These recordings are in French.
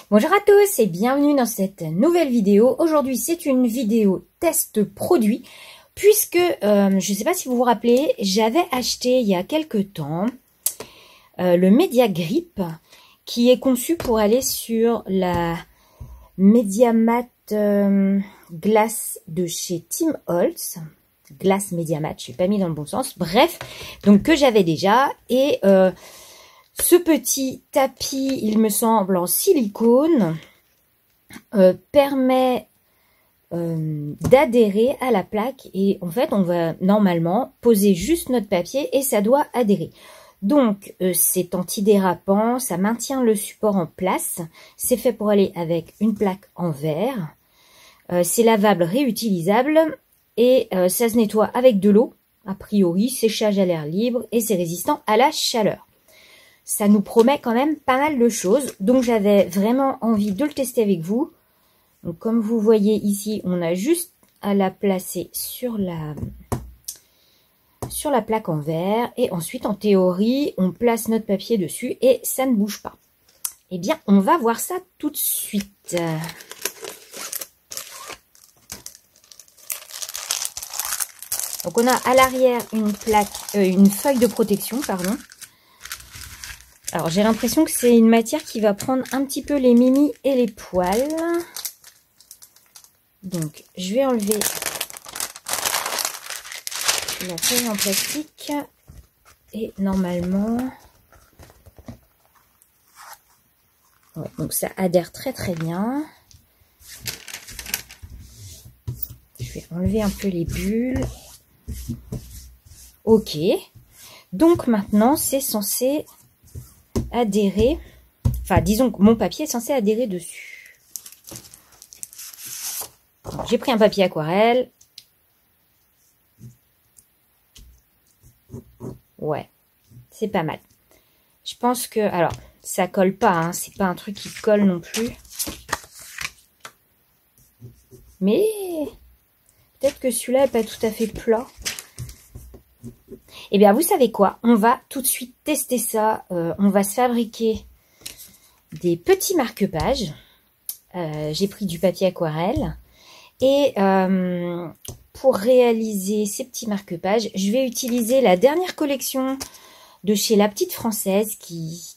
Bonjour à tous et bienvenue dans cette nouvelle vidéo. Aujourd'hui, c'est une vidéo test produit puisque, je ne sais pas si vous vous rappelez, j'avais acheté il y a quelques temps le Mediagrip qui est conçu pour aller sur la Mediamat glace de chez Tim Holtz. Glace Mediamat, je n'ai pas mis dans le bon sens. Bref, donc que j'avais déjà et... ce petit tapis, il me semble, en silicone, permet d'adhérer à la plaque. Et en fait, on va normalement poser juste notre papier et ça doit adhérer. Donc, c'est antidérapant, ça maintient le support en place. C'est fait pour aller avec une plaque en verre. C'est lavable, réutilisable et ça se nettoie avec de l'eau. A priori, séchage à l'air libre et c'est résistant à la chaleur. Ça nous promet quand même pas mal de choses. Donc, j'avais vraiment envie de le tester avec vous. Donc, comme vous voyez ici, on a juste à la placer sur la plaque en verre. Et ensuite, en théorie, on place notre papier dessus et ça ne bouge pas. Eh bien, on va voir ça tout de suite. Donc, on a à l'arrière une feuille de protection, pardon. Alors, j'ai l'impression que c'est une matière qui va prendre un petit peu les mimis et les poils. Donc, je vais enlever la feuille en plastique. Et normalement... Ouais, donc ça adhère très très bien. Je vais enlever un peu les bulles. Ok. Donc, maintenant, c'est censé... adhérer, enfin disons que mon papier est censé adhérer dessus. J'ai pris un papier aquarelle. Ouais, c'est pas mal. Je pense que, alors, ça colle pas, hein, c'est pas un truc qui colle non plus. Mais peut-être que celui-là est pas tout à fait plat. Eh bien, vous savez quoi? On va tout de suite tester ça. On va se fabriquer des petits marque-pages. J'ai pris du papier aquarelle. Et pour réaliser ces petits marque-pages, je vais utiliser la dernière collection de chez La Petite Française qui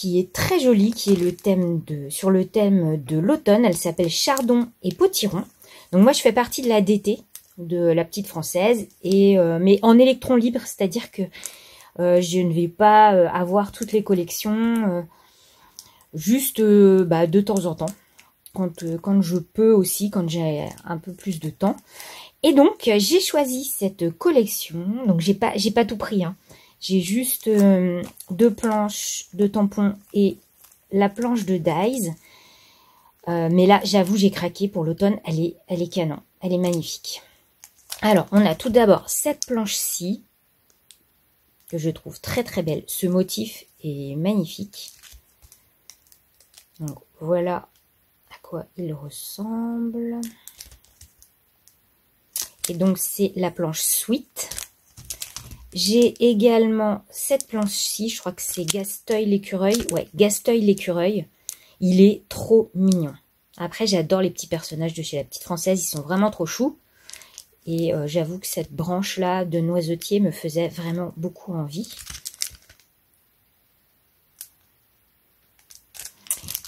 est très jolie, qui est sur le thème de l'automne. Elle s'appelle Chardon et Potiron. Donc moi, je fais partie de la DT. De La Petite Française et mais en électron libre, c'est-à-dire que je ne vais pas avoir toutes les collections, juste de temps en temps, quand je peux aussi, quand j'ai un peu plus de temps. Et donc j'ai choisi cette collection. Donc j'ai pas tout pris, hein. J'ai juste 2 planches de tampons et la planche de dies. Mais là, j'avoue, j'ai craqué pour l'automne. Elle est canon, elle est magnifique. Alors, on a tout d'abord cette planche-ci, que je trouve très très belle. Ce motif est magnifique. Donc, voilà à quoi il ressemble. Et donc, c'est la planche Sweet. J'ai également cette planche-ci, je crois que c'est Gastoil l'écureuil. Ouais, Gastoil l'écureuil. Il est trop mignon. Après, j'adore les petits personnages de chez La Petite Française, ils sont vraiment trop choux. Et j'avoue que cette branche-là de noisetier me faisait vraiment beaucoup envie.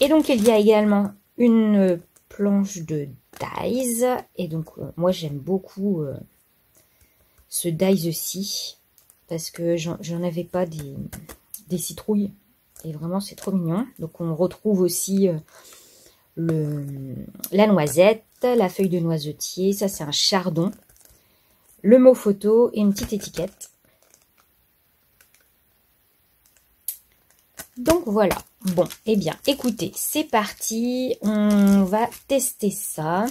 Et donc, il y a également une planche de dies. Et donc, moi, j'aime beaucoup ce dies-ci. Parce que j'en avais pas des citrouilles. Et vraiment, c'est trop mignon. Donc, on retrouve aussi la noisette, la feuille de noisetier. Ça, c'est un chardon. Le mot photo et une petite étiquette. Donc voilà. Bon, eh bien, écoutez, c'est parti. On va tester ça.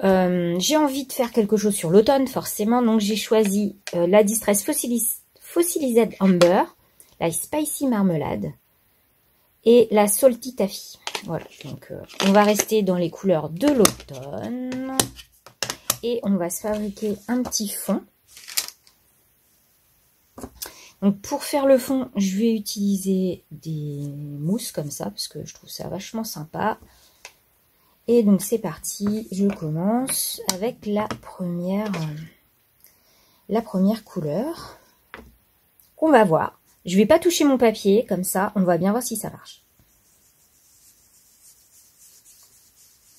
J'ai envie de faire quelque chose sur l'automne, forcément. Donc j'ai choisi la Distress Fossilized Amber, la Spicy Marmelade et la Salty Taffy. Voilà, donc on va rester dans les couleurs de l'automne. Et on va se fabriquer un petit fond. Donc pour faire le fond, je vais utiliser des mousses comme ça, parce que je trouve ça vachement sympa. Et donc c'est parti, je commence avec la première couleur qu'on va voir. Je vais pas toucher mon papier, comme ça on va bien voir si ça marche.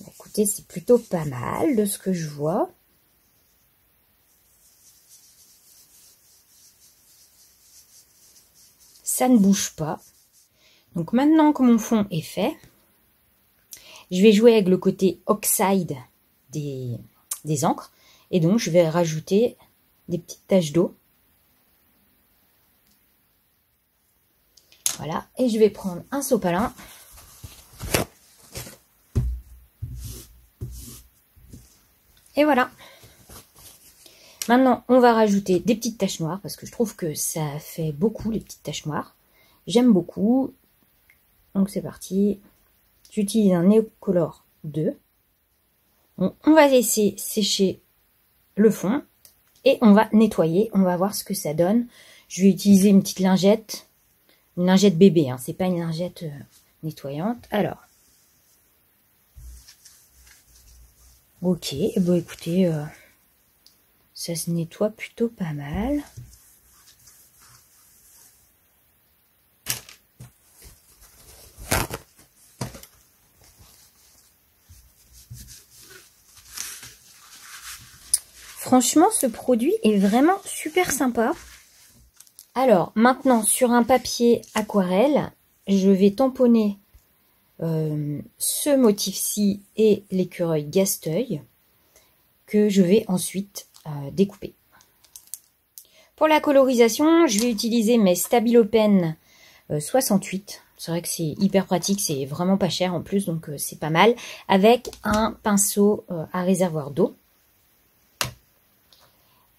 Écoutez, c'est plutôt pas mal de ce que je vois. Ça ne bouge pas. Donc maintenant que mon fond est fait, je vais jouer avec le côté oxyde des encres. Et donc je vais rajouter des petites taches d'eau. Voilà. Et je vais prendre un sopalin. Et voilà. Maintenant, on va rajouter des petites taches noires parce que je trouve que ça fait beaucoup les petites taches noires. J'aime beaucoup. Donc c'est parti. J'utilise un Neocolor 2. On va laisser sécher le fond et on va nettoyer. On va voir ce que ça donne. Je vais utiliser une petite lingette. Une lingette bébé, hein. C'est pas une lingette nettoyante. Alors. Ok, bon écoutez, ça se nettoie plutôt pas mal. Franchement, ce produit est vraiment super sympa. Alors, maintenant, sur un papier aquarelle, je vais tamponner ce motif-ci et l'écureuil Gasteuil que je vais ensuite découper. Pour la colorisation, je vais utiliser mes Stabilo Pen 68. C'est vrai que c'est hyper pratique, c'est vraiment pas cher en plus, donc c'est pas mal. Avec un pinceau à réservoir d'eau.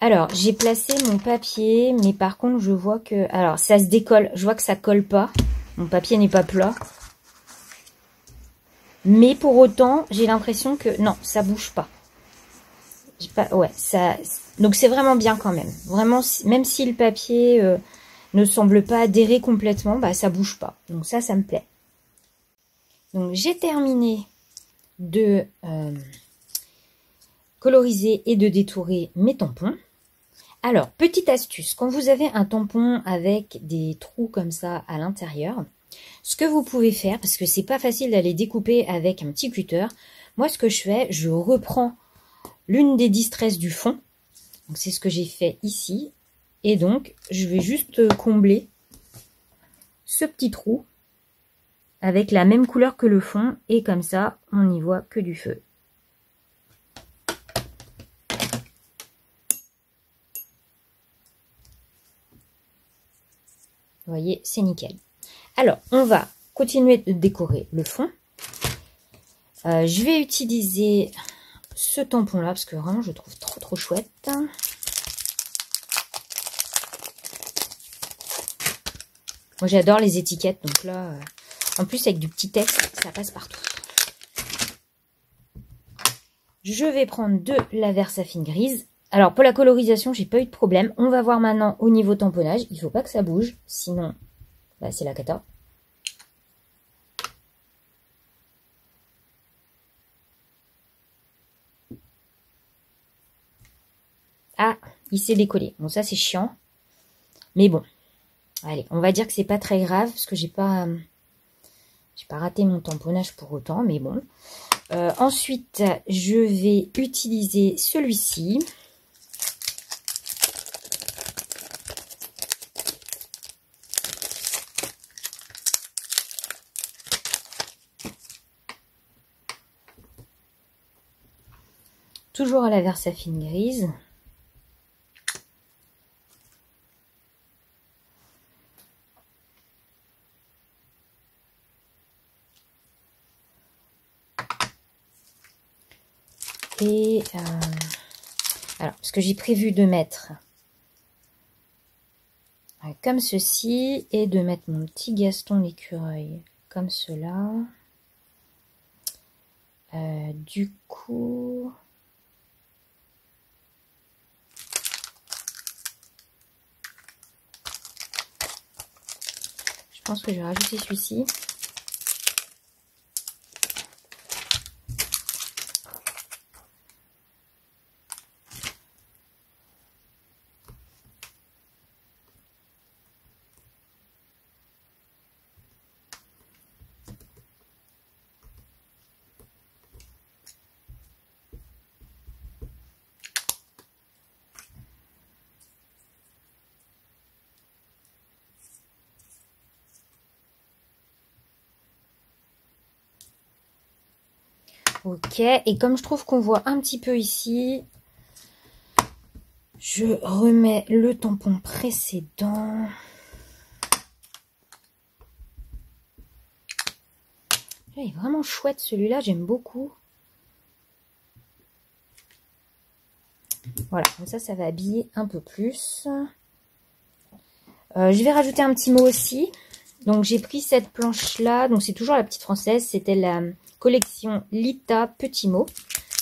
Alors, j'ai placé mon papier, mais par contre, je vois que... Alors, ça se décolle. Je vois que ça colle pas. Mon papier n'est pas plat. Mais pour autant, j'ai l'impression que... Non, ça bouge pas. Ouais, ça... Donc, c'est vraiment bien quand même. Vraiment, même si le papier ne semble pas adhérer complètement, bah, ça bouge pas. Donc, ça me plaît. Donc, j'ai terminé de coloriser et de détourer mes tampons. Alors, petite astuce, quand vous avez un tampon avec des trous comme ça à l'intérieur, ce que vous pouvez faire, parce que c'est pas facile d'aller découper avec un petit cutter, moi ce que je fais, je reprends l'une des distresses du fond, donc c'est ce que j'ai fait ici, et donc je vais juste combler ce petit trou avec la même couleur que le fond, et comme ça, on n'y voit que du feu. Vous voyez, c'est nickel. Alors, on va continuer de décorer le fond. Je vais utiliser ce tampon-là, parce que vraiment, je le trouve trop chouette. Moi, j'adore les étiquettes, donc là, en plus, avec du petit texte, ça passe partout. Je vais prendre de la Versafine grise. Alors, pour la colorisation, j'ai pas eu de problème. On va voir maintenant au niveau tamponnage. Il faut pas que ça bouge, sinon, bah, c'est la cata. Ah, il s'est décollé. Bon, ça, c'est chiant. Mais bon. Allez, on va dire que c'est pas très grave, parce que j'ai pas raté mon tamponnage pour autant, mais bon. Ensuite, je vais utiliser celui-ci. Toujours à la Versafine grise. Et alors, ce que j'ai prévu de mettre comme ceci, et de mettre mon petit Gaston l'écureuil comme cela. Du coup... pense que je vais rajouter celui-ci. Ok, et comme je trouve qu'on voit un petit peu ici, je remets le tampon précédent. Il est vraiment chouette celui-là, j'aime beaucoup. Voilà, comme ça va habiller un peu plus. Je vais rajouter un petit mot aussi. Donc j'ai pris cette planche-là, donc c'est toujours la petite française, c'était la collection Lita Petit Mot.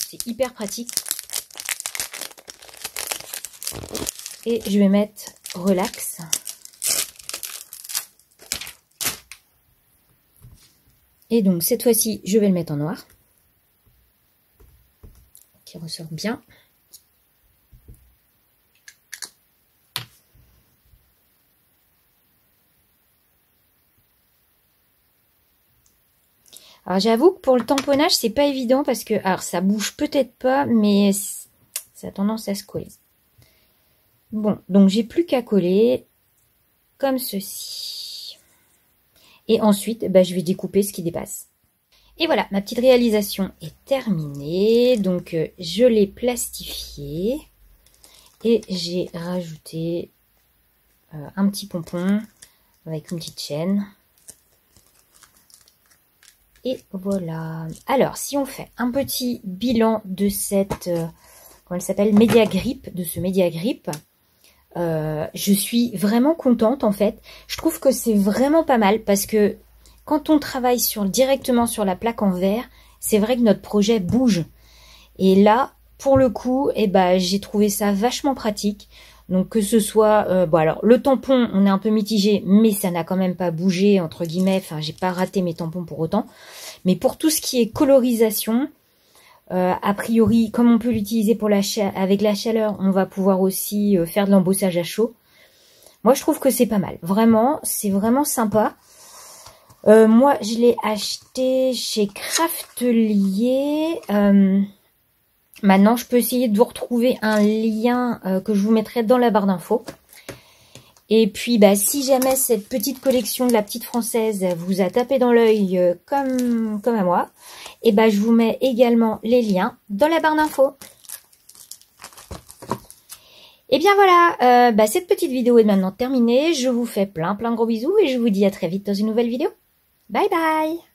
C'est hyper pratique. Et je vais mettre relax. Et donc cette fois-ci, je vais le mettre en noir. Qui ressort bien. Alors j'avoue que pour le tamponnage, c'est pas évident parce que, alors ça bouge peut-être pas, mais ça a tendance à se coller. Bon, donc j'ai plus qu'à coller comme ceci. Et ensuite, je vais découper ce qui dépasse. Et voilà, ma petite réalisation est terminée. Donc je l'ai plastifié et j'ai rajouté un petit pompon avec une petite chaîne. Et voilà. Alors, si on fait un petit bilan de cette, comment elle s'appelle, Média Grip, de ce Média Grip, je suis vraiment contente en fait. Je trouve que c'est vraiment pas mal parce que quand on travaille directement sur la plaque en verre, c'est vrai que notre projet bouge. Et là, pour le coup, j'ai trouvé ça vachement pratique. Donc que ce soit, bon alors le tampon, on est un peu mitigé, mais ça n'a quand même pas bougé entre guillemets. Enfin, j'ai pas raté mes tampons pour autant. Mais pour tout ce qui est colorisation, a priori, comme on peut l'utiliser pour avec la chaleur, on va pouvoir aussi faire de l'embossage à chaud. Moi, je trouve que c'est pas mal. Vraiment, c'est vraiment sympa. Moi, je l'ai acheté chez Craftelier. Maintenant, je peux essayer de vous retrouver un lien que je vous mettrai dans la barre d'infos. Et puis, si jamais cette petite collection de la petite française vous a tapé dans l'œil comme à moi, je vous mets également les liens dans la barre d'infos. Et bien voilà, cette petite vidéo est maintenant terminée. Je vous fais plein de gros bisous et je vous dis à très vite dans une nouvelle vidéo. Bye bye!